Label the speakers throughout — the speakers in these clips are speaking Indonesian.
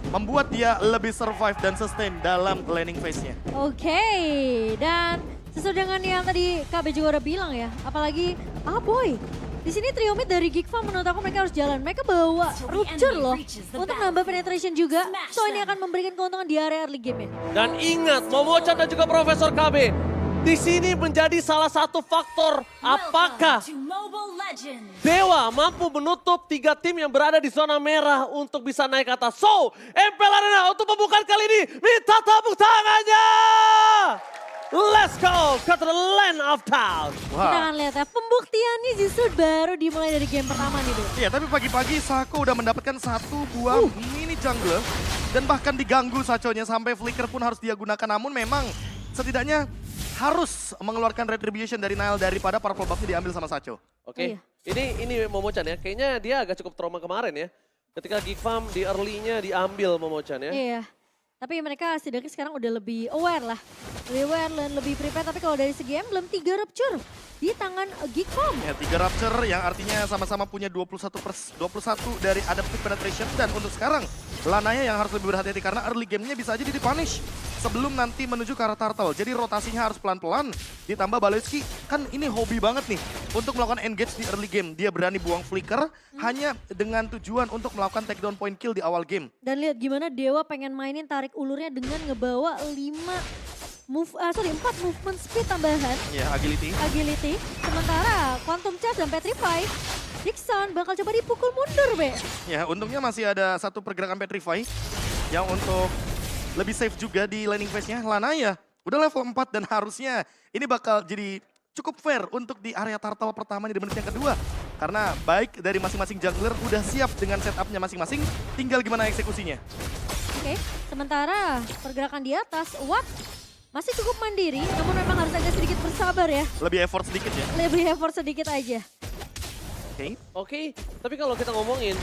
Speaker 1: membuat dia lebih survive dan sustain dalam laning phase-nya.
Speaker 2: Oke, dan sesuai dengan yang tadi KB juga udah bilang ya, apalagi boy. Di sini trio mid dari Geek Farm menurut aku mereka harus jalan. Mereka bawa Rupture loh untuk nambah penetration juga. So ini akan memberikan keuntungan di area early game ya.
Speaker 3: Dan ingat, Momochan dan juga Profesor KB, di sini menjadi salah satu faktor apakah Dewa mampu menutup 3 tim yang berada di zona merah untuk bisa naik ke atas. So, MPL Arena untuk pembukaan kali ini, minta tepuk tangannya! Let's go ke the land of town.
Speaker 2: Kita akan lihat ya, pembuktiannya justru baru dimulai dari game pertama nih, Bro.
Speaker 1: Iya, tapi pagi-pagi Sako udah mendapatkan 1 buah mini jungler. Dan bahkan diganggu Sachonya sampai flicker pun harus dia gunakan. Namun memang setidaknya harus mengeluarkan retribution dari Nile daripada purple buff-nya diambil sama Sacho.
Speaker 3: Oke,
Speaker 2: Iya.
Speaker 3: ini Momochan ya, kayaknya dia agak cukup trauma kemarin ya. Ketika Geek Farm di early-nya diambil Momochan ya.
Speaker 2: Iya. Tapi mereka setidaknya sekarang udah lebih aware lah. Lebih aware dan lebih prepare. Tapi kalau dari segi emblem 3 rupture di tangan Geek Farm.
Speaker 1: Ya, 3 Rapture yang artinya sama-sama punya 21 dari adaptive penetration. Dan untuk sekarang, Lanaya yang harus lebih berhati-hati karena early game-nya bisa aja di-punish sebelum nanti menuju ke arah turtle. Jadi rotasinya harus pelan-pelan. Ditambah Baloyski, kan ini hobi banget nih untuk melakukan engage di early game. Dia berani buang flicker hanya dengan tujuan untuk melakukan takedown point kill di awal game.
Speaker 2: Dan lihat gimana Dewa pengen mainin tarik ulurnya dengan ngebawa 4 movement speed tambahan.
Speaker 1: Ya, agility.
Speaker 2: Sementara Quantum Charge dan Petrify, Dixon bakal coba dipukul mundur, Be.
Speaker 1: Ya, untungnya masih ada satu pergerakan Petrify yang untuk lebih safe juga di laning phase-nya. Lanaya udah level 4 dan harusnya ini bakal jadi cukup fair untuk di area turtle pertama di menit yang kedua. Karena baik dari masing-masing jungler udah siap dengan setupnya masing-masing, tinggal gimana eksekusinya.
Speaker 2: Oke, sementara pergerakan di atas, Watt masih cukup mandiri, namun memang harus agak sedikit bersabar ya.
Speaker 1: Lebih effort sedikit ya.
Speaker 2: Lebih effort sedikit aja.
Speaker 1: Oke.
Speaker 3: Tapi kalau kita ngomongin,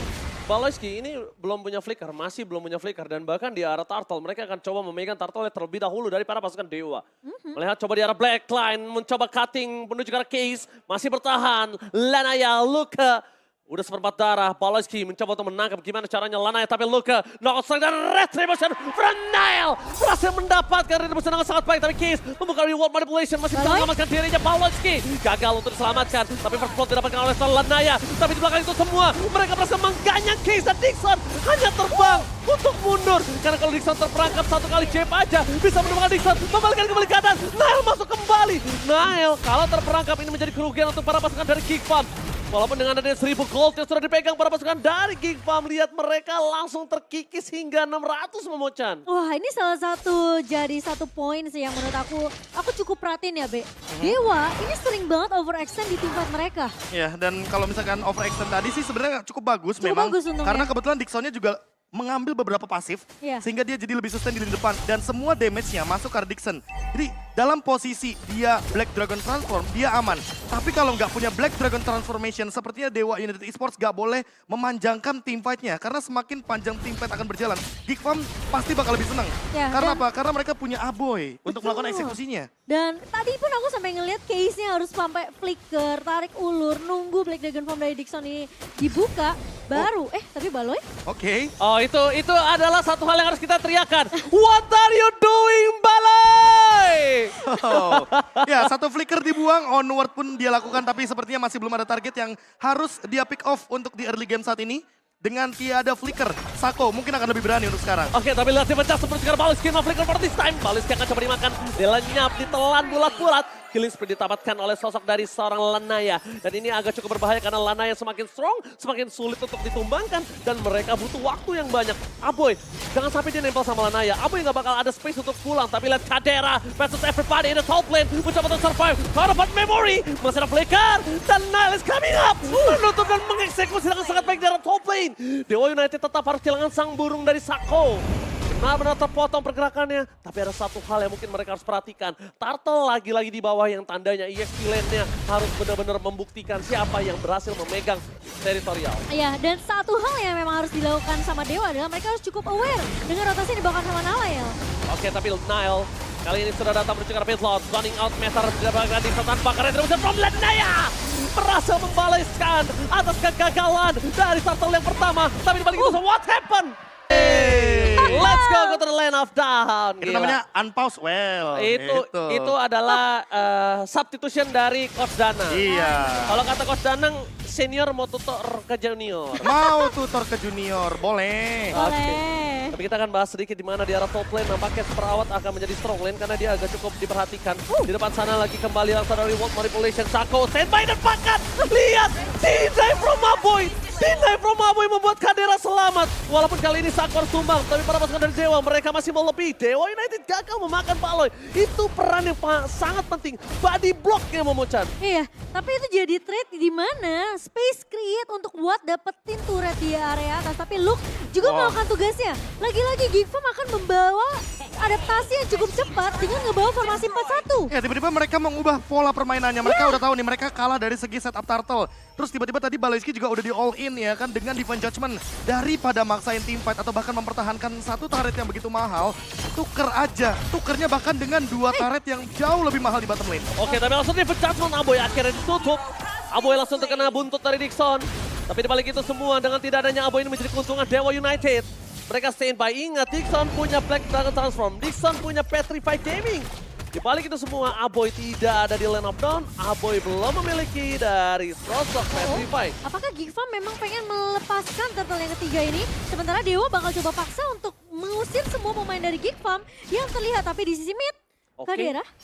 Speaker 3: Baloyski ini belum punya flicker, masih belum punya flicker. Dan bahkan di arah turtle, mereka akan coba memegang turtle terlebih dahulu daripada pasukan Dewa. Melihat coba di arah Blackline, mencoba cutting menuju ke arah Case, masih bertahan. Lanaya, Luka, udah seperempat darah. Baloyski mencoba untuk menangkap gimana caranya Lanaya, tapi Luka, knockout strike dan retribution from Nile. Berhasil mendapatkan retribution dengan sangat baik, tapi Case membuka reward manipulation, masih bisa menyelamatkan dirinya. Baloyski gagal untuk diselamatkan, tapi first blood didapatkan oleh Lanaya. Tapi di belakang itu semua, mereka berhasil mengganyang Case dan Dixon hanya terbang untuk mundur. Karena kalau Dixon terperangkap satu kali jab aja, bisa menemukan Dixon, membalikkan kembali ke atas. Nile masuk kembali. Nile kalau terperangkap ini menjadi kerugian untuk para pasukan dari Geek Farm. Walaupun dengan adanya 1000 gold yang sudah dipegang para pasukan dari Geek Farm, lihat mereka langsung terkikis hingga 600 Momochan.
Speaker 2: Wah, ini salah satu jadi satu poin sih yang menurut aku cukup perhatiin ya, Be. Dewa ini sering banget overextend di teamfight mereka.
Speaker 1: Ya, dan kalau misalkan overextend tadi sih sebenarnya cukup bagus
Speaker 2: Cukup
Speaker 1: memang.
Speaker 2: bagus untungnya.
Speaker 1: Karena kebetulan Dixonnya juga mengambil beberapa pasif,
Speaker 2: Iya.
Speaker 1: sehingga dia jadi lebih sustain di lini depan. Dan semua damage-nya masuk ke Dixon. Jadi dalam posisi dia Black Dragon Transform, dia aman. Tapi kalau nggak punya Black Dragon Transformation, sepertinya Dewa United Esports nggak boleh memanjangkan teamfight-nya. Karena semakin panjang teamfight akan berjalan, Geek Farm pasti bakal lebih senang.
Speaker 2: Ya,
Speaker 1: Karena
Speaker 2: dan-
Speaker 1: apa? Karena mereka punya Aboy untuk
Speaker 2: Betul.
Speaker 1: melakukan eksekusinya.
Speaker 2: Dan tadi pun aku sampai ngeliat case-nya harus sampai flicker, tarik ulur, nunggu Black Dragon Form dari Dixon ini dibuka, baru. Tapi Baloy?
Speaker 1: Oke.
Speaker 3: Oh itu adalah satu hal yang harus kita teriakan. What are you doing, Baloy?
Speaker 1: Oh. Ya, satu flicker dibuang, onward pun dia lakukan, tapi sepertinya masih belum ada target yang harus dia pick off untuk di early game saat ini. Dengan tiada flicker, Sako mungkin akan lebih berani untuk sekarang.
Speaker 3: Oke, tapi lihat dipecah seperti sekarang Baloyski mau flicker for this time. Baloyski akan coba dimakan, dilenyap, ditelan bulat-bulat. Killing spree didapatkan oleh sosok dari seorang Lanaya. Dan ini agak cukup berbahaya karena Lanaya semakin strong, semakin sulit untuk ditumbangkan. Dan mereka butuh waktu yang banyak. Aboy, jangan sampai dia nempel sama Lanaya. Aboy nggak bakal ada space untuk pulang. Tapi lihat Kadera versus everybody in the top lane. Mencoba untuk survive. Harapan memory. Masih ada flicker. Dan Nile is coming up. Menutup dan mengeksekusi dengan sangat baik dari top lane. Dewa United tetap harus kehilangan sang burung dari Sako. Benar-benar terpotong pergerakannya. Tapi ada satu hal yang mungkin mereka harus perhatikan. Turtle lagi-lagi di bawah yang tandanya EXP lane-nya harus benar-benar membuktikan siapa yang berhasil memegang teritorial.
Speaker 2: Iya, dan satu hal yang memang harus dilakukan sama Dewa adalah mereka harus cukup aware dengan rotasi yang dibawakan sama Nile.
Speaker 3: Oke, tapi Nile kali ini sudah datang menuju ke arah pitlot. Zoning out meter didapatkan di tanpa retribution from Lanaya. Berhasil membalaskan atas kegagalan dari turtle yang pertama. Tapi dibalik itu, what happened? Land of Dawn.
Speaker 1: Itu
Speaker 3: Gila.
Speaker 1: namanya unpause well.
Speaker 3: Itu adalah substitution dari Coach Danang.
Speaker 1: Iya.
Speaker 3: Kalau kata Coach Danang, senior mau tutor ke junior.
Speaker 1: Mau tutor ke junior, boleh.
Speaker 2: Boleh.
Speaker 3: Tapi kita akan bahas sedikit di mana di arah top lane nampaknya Perawat akan menjadi strong lane karena dia agak cukup diperhatikan. Di depan sana lagi kembali langsung dari World Manipulation. Sako standby dan pakat. Lihat, deny from Maboy. Deny from Maboy membuat Kadera selamat. Walaupun kali ini Sako harus tumbang, tapi para pasukan dari Dewa mereka masih mau lebih. Dewa United gagal memakan Paloy. Itu peran yang sangat penting. Body blocknya Momochan.
Speaker 2: Iya, tapi itu jadi trade di mana space create untuk Watt dapetin turret di area atas. Tapi Luke juga melakukan tugasnya. Lagi-lagi Gigfam akan membawa adaptasi yang cukup cepat dengan ngebawa formasi 4-1.
Speaker 1: Ya tiba-tiba mereka mengubah pola permainannya. Mereka udah tahu nih mereka kalah dari segi setup turtle. Terus tiba-tiba tadi Baloyski juga udah di all in ya kan dengan Divine Judgment. Daripada maksain teamfight atau bahkan mempertahankan satu turret yang begitu mahal, tuker aja. Tukernya bahkan dengan 2 turret yang jauh lebih mahal di bottom lane.
Speaker 3: Oke, tapi langsung Divine Judgment Aboy akhirnya ditutup. Aboy langsung terkena buntut dari Dixon. Tapi dibalik itu semua dengan tidak adanya Aboy ini menjadi keuntungan Dewa United. Mereka standby, ingat Dixon punya Black Dragon Transform, Dixon punya Petrified Gaming. Di balik itu semua, Aboy tidak ada di Land of Dawn, Aboy belum memiliki dari sosok Petrified.
Speaker 2: Apakah Gigfam memang pengen melepaskan turtle yang ketiga ini? Sementara Dewa bakal coba paksa untuk mengusir semua pemain dari Gigfam yang terlihat. Tapi di sisi mid,
Speaker 3: Oke,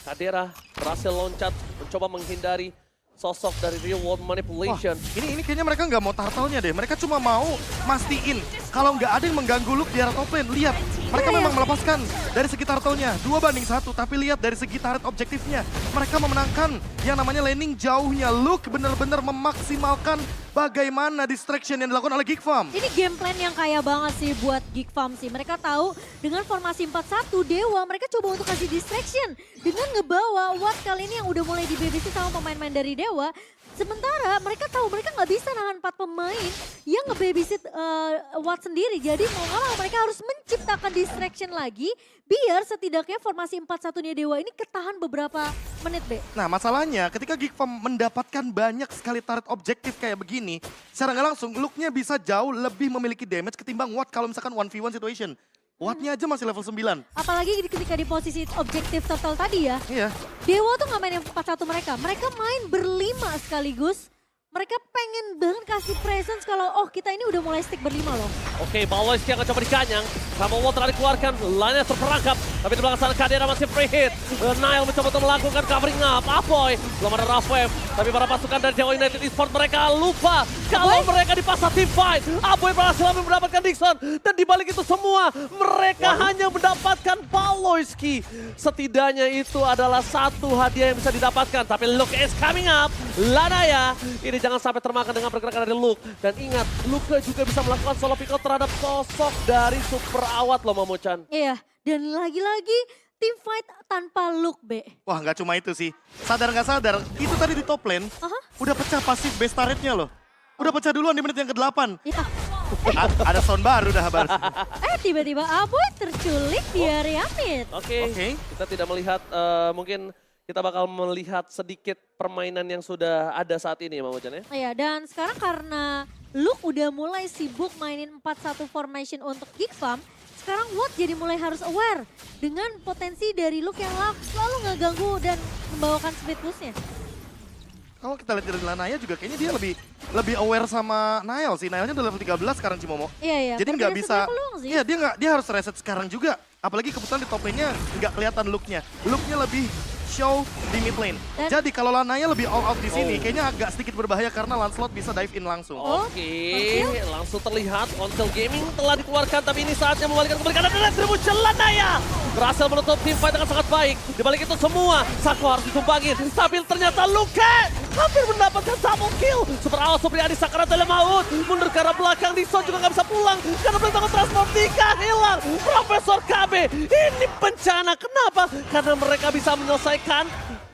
Speaker 3: Kadera berhasil loncat, mencoba menghindari sosok dari Real World
Speaker 1: Wah,
Speaker 3: Manipulation.
Speaker 1: ini kayaknya mereka nggak mau turtle-nya deh. Mereka cuma mau mastiin kalau nggak ada yang mengganggu Luke di arah top lane. Lihat, mereka memang melepaskan dari segi turtle-nya 2-1. Tapi lihat dari segi turret objektifnya, mereka memenangkan yang namanya laning jauhnya. Luke benar-benar memaksimalkan bagaimana distraction yang dilakukan oleh Gigfam.
Speaker 2: ini game plan yang kaya banget sih buat Gigfam sih. Mereka tahu dengan formasi 4-1 Dewa, mereka coba untuk kasih distraction dengan ngebawa Watt kali ini yang udah mulai di-babysit sama pemain-pemain dari Dewa. Sementara mereka tahu mereka nggak bisa nahan 4 pemain yang nge-babysit Watt sendiri. Jadi mau nggak mau mereka harus menciptakan distraction lagi biar setidaknya formasi 4-1-nya Dewa ini ketahan beberapa menit, Be.
Speaker 1: Nah masalahnya ketika Gigfam mendapatkan banyak sekali turret objektif kayak begini, secara nggak langsung Luke-nya bisa jauh lebih memiliki damage ketimbang Watt kalau misalkan 1v1 situation. Watt-nya aja masih level 9.
Speaker 2: Apalagi ketika di posisi objektif turtle tadi ya.
Speaker 1: Iya.
Speaker 2: Dewa tuh nggak main yang 4-1 mereka. Mereka main berlima sekaligus. Mereka pengen banget kasih presence kalau kita ini udah mulai stick berlima loh.
Speaker 3: Oke, Baloyski akan coba dikanyang. Sama Water dikeluarkan, lainnya terperangkap. Tapi di belakang sana Kadera masih free hit. Nile mencoba untuk melakukan covering up. Apoy, belum ada rough wave. Tapi para pasukan dari Dewa United Esports mereka lupa kalau mereka dipaksa team fight. Apoy berhasil mendapatkan Dixon. Dan dibalik itu semua, mereka hanya mendapatkan Baloyski. Setidaknya itu adalah satu hadiah yang bisa didapatkan. Tapi Luke is coming up. Lanaya, ini jangan sampai termakan dengan pergerakan dari Luke. Dan ingat, Luke juga bisa melakukan solo pick out terhadap sosok dari Super Awat loh Momochan.
Speaker 2: Iya, dan lagi-lagi team fight tanpa Luke, Be.
Speaker 1: Wah nggak cuma itu sih. Sadar nggak sadar, itu tadi di top lane udah pecah pasif base turret-nya loh. Udah pecah duluan di menit yang ke-8.
Speaker 2: Ya.
Speaker 1: Ada sound baru dah baru.
Speaker 2: Tiba-tiba Aboy terculik di area mid.
Speaker 3: Oke, kita tidak melihat, mungkin kita bakal melihat sedikit permainan yang sudah ada saat ini ya Momochan ya.
Speaker 2: Iya, dan sekarang karena Luke udah mulai sibuk mainin 4-1 formation untuk Gigfam, sekarang Watt jadi mulai harus aware dengan potensi dari Luke yang selalu ngeganggu dan membawakan speed push-nya.
Speaker 1: Kalau kita lihat dari Lanaya juga kayaknya dia lebih aware sama Nile sih. Nile-nya udah level 13 sekarang Cimomo.
Speaker 2: Iya.
Speaker 1: Jadi nggak bisa.
Speaker 2: Peluang sih.
Speaker 1: Iya dia harus reset sekarang juga. Apalagi kebetulan di top lane-nya nggak kelihatan look-nya. Look-nya lebih show di mid lane. Jadi kalau Lanaya lebih all out di sini, kayaknya agak sedikit berbahaya karena Lancelot bisa dive in langsung.
Speaker 3: Oke, langsung terlihat Console Gaming telah dikeluarkan, tapi ini saatnya membalikkan kembali karena ada retribution Lanaya. Berhasil menutup tim fight dengan sangat baik. Di balik itu semua, Sako harus ditumbangin. Tapi ternyata Luke hampir mendapatkan double kill. Super Awal Supriyadi Sakara Telemaut. Mundur ke arah belakang, Dixon juga nggak bisa pulang. Karena belakang transport Dika hilang. Profesor KB, ini bencana. Kenapa? Karena mereka bisa menyelesaikan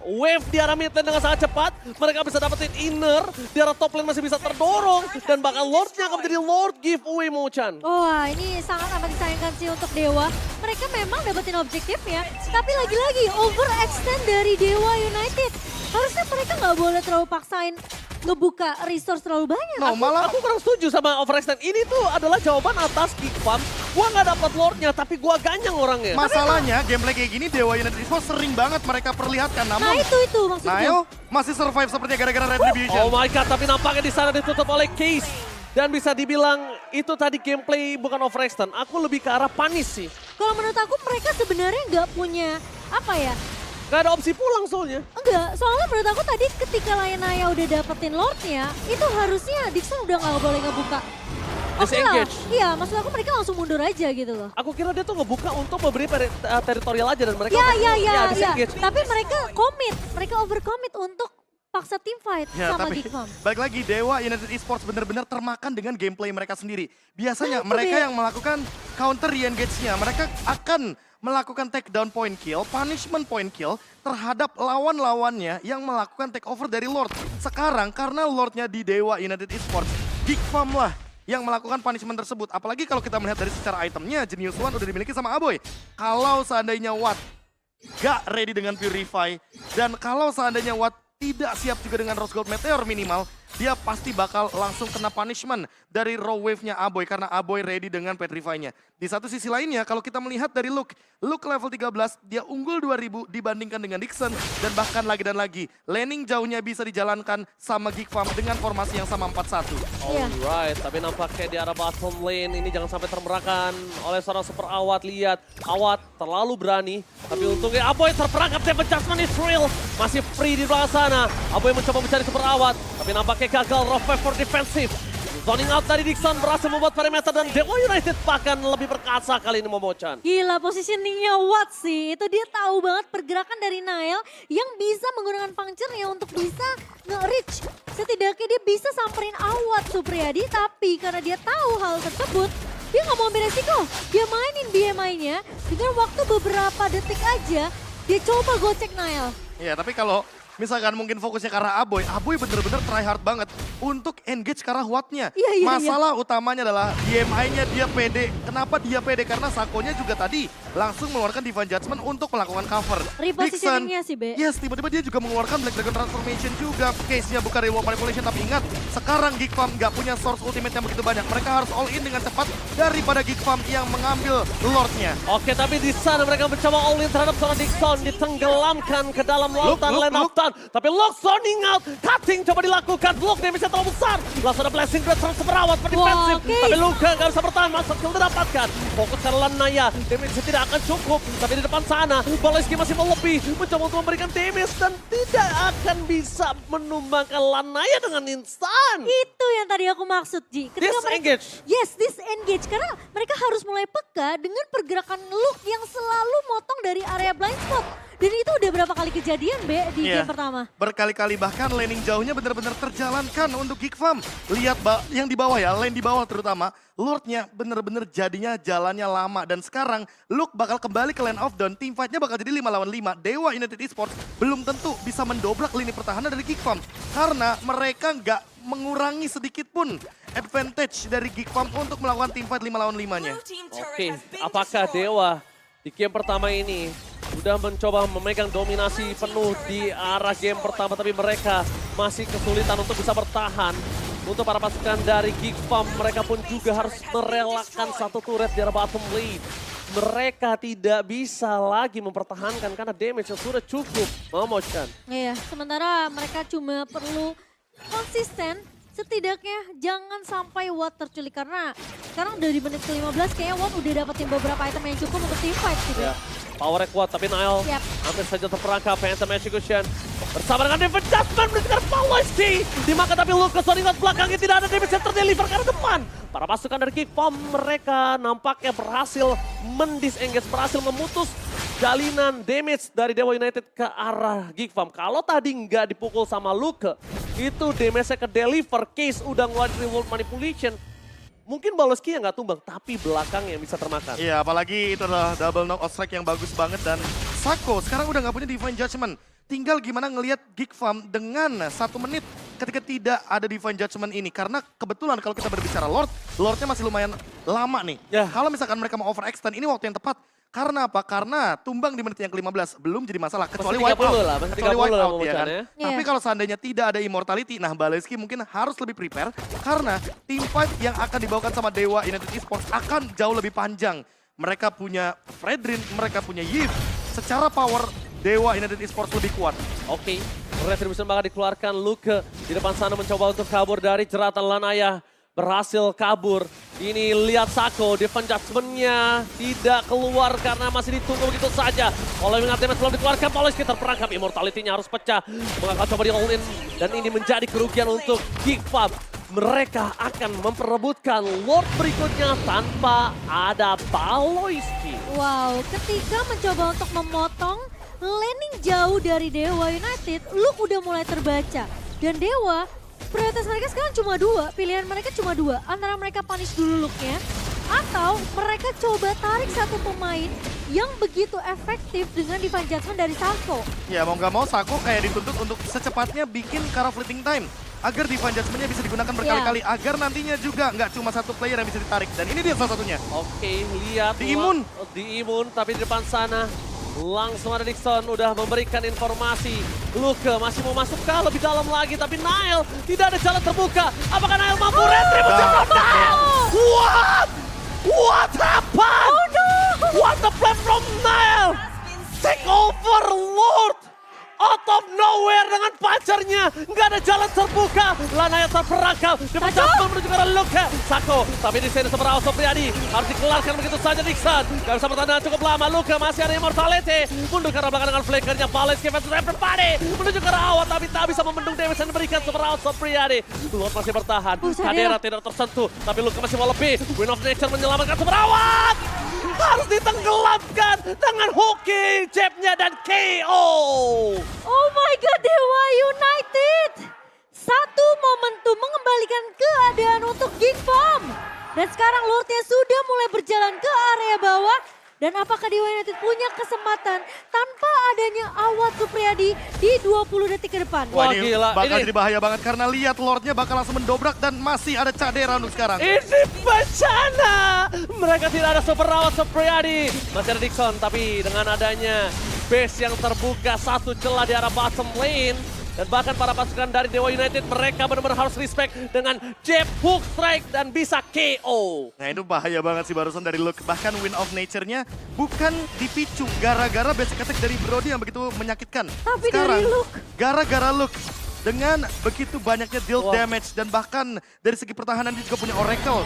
Speaker 3: wave di arah mid lane dengan sangat cepat. Mereka bisa dapetin inner, di arah top lane masih bisa terdorong. Dan bakal Lordnya akan menjadi Lord giveaway Mo-chan.
Speaker 2: Wah, ini sangat amat disayangkan sih untuk Dewa. Mereka memang dapetin objektifnya, tapi lagi-lagi overextend dari Dewa United. Harusnya mereka nggak boleh terlalu paksain ngebuka resource terlalu banyak.
Speaker 1: No, malah
Speaker 3: Aku kurang setuju sama overextend. Ini tuh adalah jawaban atas Gigfam Gua nggak dapat Lordnya, tapi gua ganyang orangnya.
Speaker 1: Masalahnya gameplay kayak gini Dewa United Esports sering banget mereka perlihatkan.
Speaker 2: Nah
Speaker 1: Namun
Speaker 2: itu maksudnya.
Speaker 1: Nail masih survive sepertinya gara-gara Retribution.
Speaker 3: Oh my god, tapi nampaknya di sana ditutup oleh Case. Dan bisa dibilang itu tadi gameplay bukan overextend. Aku lebih ke arah punish sih.
Speaker 2: Kalau menurut aku mereka sebenarnya nggak punya apa ya?
Speaker 3: Gak ada opsi pulang soalnya.
Speaker 2: Enggak, soalnya menurut aku tadi ketika Naya udah dapetin Lordnya, itu harusnya Dixon udah nggak boleh ngebuka. Oke lah,
Speaker 3: Disengage.
Speaker 2: iya maksud aku mereka langsung mundur aja gitu loh.
Speaker 3: Aku kira dia tuh ngebuka untuk memberi teritorial aja dan mereka
Speaker 2: Ya,
Speaker 3: disengage.
Speaker 2: tapi mereka overcommit untuk paksa team fight
Speaker 1: Ya,
Speaker 2: sama
Speaker 1: tapi
Speaker 2: Geekfam.
Speaker 1: balik lagi Dewa United Esports benar-benar termakan dengan gameplay mereka sendiri. Biasanya
Speaker 2: Nah, itu
Speaker 1: mereka
Speaker 2: dia.
Speaker 1: yang melakukan counter re-engage-nya. Mereka akan melakukan takedown point kill, punishment point kill terhadap lawan-lawannya yang melakukan takeover dari Lord. Sekarang karena Lordnya di Dewa United Esports, Geekfam lah yang melakukan punishment tersebut. Apalagi kalau kita melihat dari secara itemnya, Genius One udah dimiliki sama Aboy. Kalau seandainya Watt gak ready dengan Purify, dan kalau seandainya Watt tidak siap juga dengan Rose Gold Meteor minimal, dia pasti bakal langsung kena punishment dari raw wave-nya Aboy karena Aboy ready dengan Petrify-nya. Di satu sisi lainnya, kalau kita melihat dari Luke level 13, dia unggul 2000 dibandingkan dengan Dixon, dan bahkan lagi dan lagi, laning jauhnya bisa dijalankan sama Geekfam dengan formasi yang sama 4-1.
Speaker 2: Iya.
Speaker 3: Alright, tapi nampaknya di arah bottom lane ini jangan sampai termerahkan oleh seorang super Awat. Lihat, Awat terlalu berani, tapi untungnya Aboy terperangkap. Devon Jasmine is real, masih free di belakang sana. Aboy mencoba mencari super Awat, tapi nampaknya gagal. Rough for defensive. Zoning out dari Dixon berhasil membuat perimeter dan Dewa United bahkan lebih perkasa kali ini Momochan.
Speaker 2: Gila positioningnya Watt sih, itu dia tahu banget pergerakan dari Nail yang bisa menggunakan puncture-nya untuk bisa nge-reach. Setidaknya dia bisa samperin Awat Supriyadi, tapi karena dia tahu hal tersebut, dia nggak mau ambil resiko. Dia mainin BMI-nya dengan waktu beberapa detik aja, dia coba gocek Nail.
Speaker 1: Ya, tapi kalau misalkan mungkin fokusnya ke arah Aboy, Aboy bener-bener try hard banget untuk engage ke arah Watt-nya.
Speaker 2: Iya.
Speaker 1: Masalah utamanya adalah DMI-nya dia pede. Kenapa dia pede? Karena Sakonya juga tadi langsung mengeluarkan Divine Judgment untuk melakukan cover.
Speaker 2: Repositioning-nya sih, Be.
Speaker 1: Yes, tiba-tiba dia juga mengeluarkan Black Dragon Transformation juga. Case-nya bukan Real Manipulation, tapi ingat, sekarang Geekfam nggak punya source ultimate yang begitu banyak. Mereka harus all in dengan cepat daripada Geekfam yang mengambil Lord-nya.
Speaker 3: Oke, tapi di sana mereka mencoba all in terhadap seorang Dixon, ditenggelamkan ke dalam lautan Land of Dawn. Tapi Lock zoning out, cutting coba dilakukan, block damage-nya terlalu besar. Langsung ada blessing breath terus berawat berdefensif.
Speaker 2: Oke.
Speaker 3: Tapi Luka nggak bisa bertahan, masa kill didapatkan. Fokus ke Lanaya, damage tidak akan cukup. Tapi di depan sana, Baleski masih mau lebih, mencoba untuk memberikan damage dan tidak akan bisa menumbangkan Lanaya dengan instan.
Speaker 2: Itu yang tadi aku maksud, Ji.
Speaker 3: Disengage.
Speaker 2: Yes, disengage. Karena mereka harus mulai peka dengan pergerakan Luke yang selalu motong dari area blind spot. Dan itu udah berapa kali kejadian, Be, di
Speaker 1: Iya.
Speaker 2: game pertama.
Speaker 1: Berkali-kali bahkan laning jauhnya benar-benar terjalankan untuk Geekfam. Lihat yang di bawah ya, lane di bawah terutama. Lordnya benar-benar jadinya jalannya lama. Dan sekarang Luke bakal kembali ke Land of Dawn. Team fight-nya bakal jadi 5 lawan 5. Dewa United Esports belum tentu bisa mendobrak lini pertahanan dari Geekfam. Karena mereka nggak mengurangi sedikit pun advantage dari Geekfam untuk melakukan team fight 5 lawan 5-nya.
Speaker 3: Oke, apakah Dewa di game pertama ini sudah mencoba memegang dominasi penuh di arah game pertama, tapi mereka masih kesulitan untuk bisa bertahan. Untuk para pasukan dari Geekfam, mereka pun juga harus merelakan satu turret di arah bottom lane. Mereka tidak bisa lagi mempertahankan karena damage yang sudah cukup. Momochan.
Speaker 2: Iya, sementara mereka cuma perlu konsisten. Setidaknya jangan sampai Watt terculik karena sekarang udah di menit ke-15 kayaknya Watt udah dapetin beberapa item yang cukup untuk team fight gitu.
Speaker 3: Ya, powernya kuat tapi Nile
Speaker 2: Yap.
Speaker 3: hampir saja terperangkap. Phantom Execution bersama dengan Devon Jasmine mendengar Pawlowski. Dimaka tapi Lucas Soningot belakangnya tidak ada damage yang terdeliver karena depan. Para pasukan dari Geekfam mereka nampaknya berhasil mendisengage, berhasil memutus jalinan damage dari Dewa United ke arah Geekfam. Kalau tadi nggak dipukul sama Luke, itu damage-nya ke deliver. Case udah ngeluarin Revolt Manipulation. Mungkin Baleski yang nggak tumbang, tapi belakang yang bisa termakan.
Speaker 1: Iya, apalagi itu adalah double knockout strike yang bagus banget. Dan Sako sekarang udah nggak punya Divine Judgment. Tinggal gimana ngelihat Geekfam dengan 1 menit ketika tidak ada Divine Judgment ini. Karena kebetulan kalau kita berbicara Lord, Lordnya masih lumayan lama nih.
Speaker 3: Ya.
Speaker 1: Kalau misalkan mereka mau overextend, ini waktu yang tepat. Karena apa? Karena tumbang di menit yang ke-15 belum jadi masalah. Kecuali
Speaker 3: Masih 30
Speaker 1: wipeout.
Speaker 3: lah, masih
Speaker 1: Kecuali
Speaker 3: 30 lah
Speaker 1: wipeout ya kan.
Speaker 3: pemecahannya.
Speaker 1: Tapi
Speaker 2: Iya.
Speaker 1: kalau seandainya tidak ada immortality, nah Baleski mungkin harus lebih prepare. Karena team fight yang akan dibawakan sama Dewa United Esports akan jauh lebih panjang. Mereka punya Fredrin, mereka punya Yves. Secara power, Dewa United Esports lebih kuat.
Speaker 3: Oke, Retribution bakal dikeluarkan. Luke di depan sana mencoba untuk kabur dari jeratan Lanaya. Berhasil kabur. Ini lihat Sako, defense judgment-nya tidak keluar karena masih ditunggu begitu saja. Oleh Mingat Damage belum dikeluarkan, Polski terperangkap. Immortality-nya harus pecah. Mengangkat coba di all-in. Dan ini menjadi kerugian untuk Geekfam. Mereka akan memperebutkan Lord berikutnya tanpa ada Baloyski.
Speaker 2: Wow, ketika mencoba untuk memotong landing jauh dari Dewa United, Luke udah mulai terbaca. Dan Dewa, prioritas mereka sekarang cuma dua, pilihan mereka cuma dua. Antara mereka punish dulu Luke-nya, atau mereka coba tarik satu pemain yang begitu efektif dengan divine judgment dari Sako.
Speaker 1: Ya mau nggak mau Sako kayak dituntut untuk secepatnya bikin Kara Fleeting Time. Agar divine judgment-nya bisa digunakan berkali-kali. Agar nantinya juga nggak cuma satu player yang bisa ditarik. Dan ini dia salah satunya.
Speaker 3: Oke, lihat.
Speaker 1: Diimun.
Speaker 3: Diimun, tapi di depan sana langsung ada Dixon udah memberikan informasi. Luke masih mau masuk ke lebih dalam lagi, tapi Nile tidak ada jalan terbuka. Apakah Nile mampu retribusi from Nile? What? What happened?
Speaker 2: Oh no!
Speaker 3: What the plan from Nile? Take over Lord! Out of nowhere dengan pacarnya. Nggak ada jalan terbuka. Lanaya terperangkap. Dipercapkan menuju ke arah Luke. Sako. Tapi di sini Semerawat Sopriadi. Harus dikeluarkan begitu saja Dixon. Gak bisa bertahan cukup lama. Luke masih ada immortality. Mundur ke arah belakang dengan flickernya. Palace versus everybody. Menuju ke arah awat. Tapi tak bisa membendung damage yang diberikan Semerawat Sopriadi. Lord masih bertahan. Kadera tidak tersentuh. Tapi Luke masih mau lebih. Wind of Nature menyelamatkan Semerawat. Harus ditenggelamkan dengan hooking jabnya dan KO.
Speaker 2: Oh my god, Dewa United! Satu momentum mengembalikan keadaan untuk Geekfam. Dan sekarang Lordnya sudah mulai berjalan ke area bawah. Dan apakah Dewa United punya kesempatan tanpa adanya Awad Supriyadi di 20 detik ke depan?
Speaker 3: Wah,
Speaker 1: ini
Speaker 3: gila.
Speaker 1: bakal
Speaker 3: Ini-
Speaker 1: jadi bahaya banget karena lihat Lordnya bakal langsung mendobrak dan masih ada Cadera untuk sekarang.
Speaker 3: Ini bencana. Mereka tidak ada Semerawat Sopriadi. Masih ada Dixon, tapi dengan adanya base yang terbuka, satu celah di arah bottom lane. Dan bahkan para pasukan dari Dewa United, mereka benar-benar harus respect dengan jab, hook, strike, dan bisa KO.
Speaker 1: Nah itu bahaya banget sih barusan dari Luke. Bahkan Wind of Nature-nya bukan dipicu gara-gara basic attack dari Brody yang begitu menyakitkan.
Speaker 2: Tapi
Speaker 1: Sekarang,
Speaker 2: dari Luke.
Speaker 1: gara-gara Luke. Dengan begitu banyaknya deal
Speaker 3: Wah.
Speaker 1: damage dan bahkan dari segi pertahanan dia juga punya Oracle.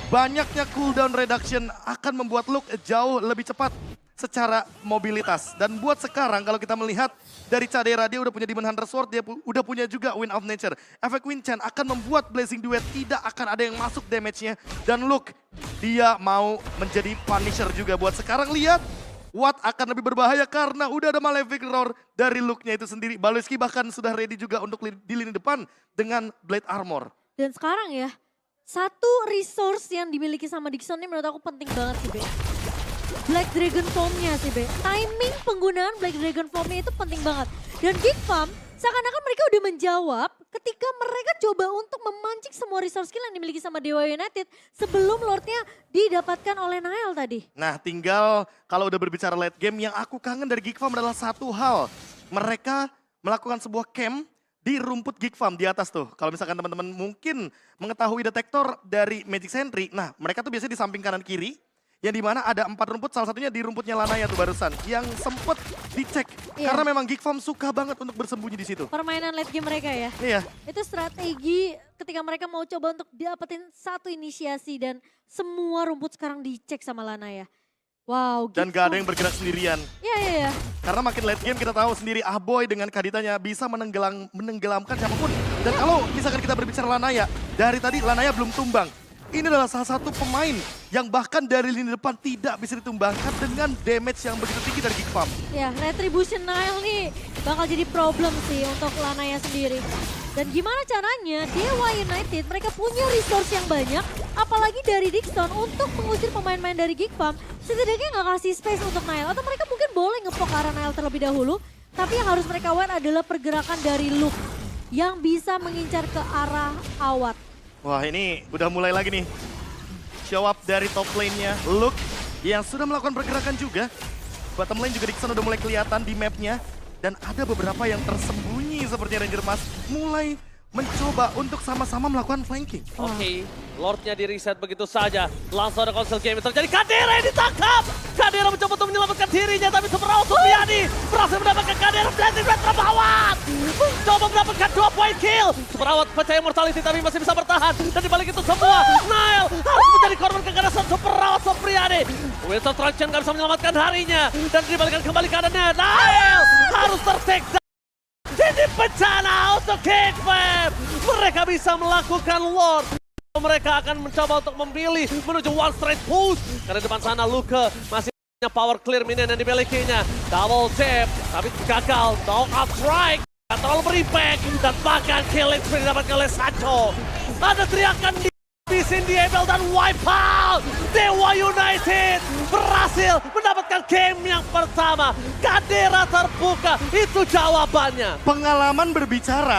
Speaker 1: Banyaknya cooldown reduction akan membuat Luke jauh lebih cepat secara mobilitas. Dan buat sekarang kalau kita melihat dari Cadera dia udah punya Demon Hunter Sword, dia udah punya juga Wind of Nature. Efek Wind Chant akan membuat Blazing Duet tidak akan ada yang masuk damage-nya. Dan Luke, dia mau menjadi Punisher juga. Buat sekarang lihat, Watt akan lebih berbahaya karena udah ada Malefic Roar dari Luke-nya itu sendiri. Baloyski bahkan sudah ready juga untuk di lini depan dengan Blade Armor.
Speaker 2: Dan sekarang ya, satu resource yang dimiliki sama Dixon ini menurut aku penting banget sih, Be. Black Dragon Form-nya sih, Be. Timing penggunaan Black Dragon Form-nya itu penting banget. Dan Geekfam, seakan-akan mereka udah menjawab ketika mereka coba untuk memancing semua resource skill yang dimiliki sama Dewa United sebelum Lordnya didapatkan oleh Nile tadi.
Speaker 1: Nah tinggal kalau udah berbicara late game, yang aku kangen dari Geek Farm adalah satu hal. Mereka melakukan sebuah camp di rumput Geek Farm di atas tuh. Kalau misalkan teman-teman mungkin mengetahui detektor dari Magic Sentry, nah mereka tuh biasanya di samping kanan kiri. Yang dimana ada 4 rumput, salah satunya di rumputnya Lanaya tuh barusan. Yang sempet dicek,
Speaker 2: Iya.
Speaker 1: karena memang Geek Farm suka banget untuk bersembunyi di situ.
Speaker 2: Permainan late game mereka ya.
Speaker 1: Iya,
Speaker 2: Itu strategi ketika mereka mau coba untuk dapetin satu inisiasi dan semua rumput sekarang dicek sama Lanaya. Wow.
Speaker 1: dan
Speaker 2: Geek
Speaker 1: gak ada
Speaker 2: Farm.
Speaker 1: yang bergerak sendirian.
Speaker 2: Iya, iya, iya.
Speaker 1: Karena makin late game kita tahu sendiri Ahboy dengan Kaditanya bisa menenggelamkan siapapun. Dan kalau misalkan kita berbicara Lanaya, dari tadi Lanaya belum tumbang. Ini adalah salah satu pemain yang bahkan dari lini depan tidak bisa ditumbangkan dengan damage yang begitu tinggi dari Geek Farm.
Speaker 2: Ya, Retribution Nile nih bakal jadi problem sih untuk Lanaya sendiri. Dan gimana caranya Dewa United mereka punya resource yang banyak, apalagi dari Dixon untuk mengusir pemain-pemain dari Geek Farm, setidaknya nggak kasih space untuk Nile. Atau mereka mungkin boleh ngepok ke arah Nile terlebih dahulu, tapi yang harus mereka aware adalah pergerakan dari Luke yang bisa mengincar ke arah Awad.
Speaker 1: Wah ini udah mulai lagi nih. Show up dari top lane-nya. Luke yang sudah melakukan pergerakan juga. Bottom lane juga Dixon udah mulai kelihatan di mapnya. Dan ada beberapa yang tersembunyi seperti Ranger Mas mulai mencoba untuk sama-sama melakukan flanking.
Speaker 3: Oke, Lordnya di reset begitu saja. Langsung ada konsel game terjadi. Kadira yang ditangkap. Kadira mencoba untuk menyelamatkan dirinya, tapi Super Out Supriyadi berhasil mendapatkan Kadira. Blazing Red terbawah. Mencoba mendapatkan 2 point kill. Super Out percaya mortality tapi masih bisa bertahan. Dan dibalik itu semua, Nile harus menjadi korban keganasan Super Out Supriyadi. Winston Truncheon gak bisa menyelamatkan harinya. Dan dibalikan kembali keadaannya. Nile harus terseksa. Ini bencana untuk Kickflip. Mereka bisa melakukan Lord. Mereka akan mencoba untuk memilih menuju one straight push. Karena depan sana Luka masih punya power clear minion yang dimilikinya. Double tap, tapi gagal. Knockout strike. Gak terlalu berimpact. Dan bahkan killing spree didapatkan oleh Sancho. Ada teriakan di Abel dan Wipeout. Dewa United berhasil mendapatkan game yang pertama. Kadira terbuka, itu jawabannya.
Speaker 1: Pengalaman berbicara.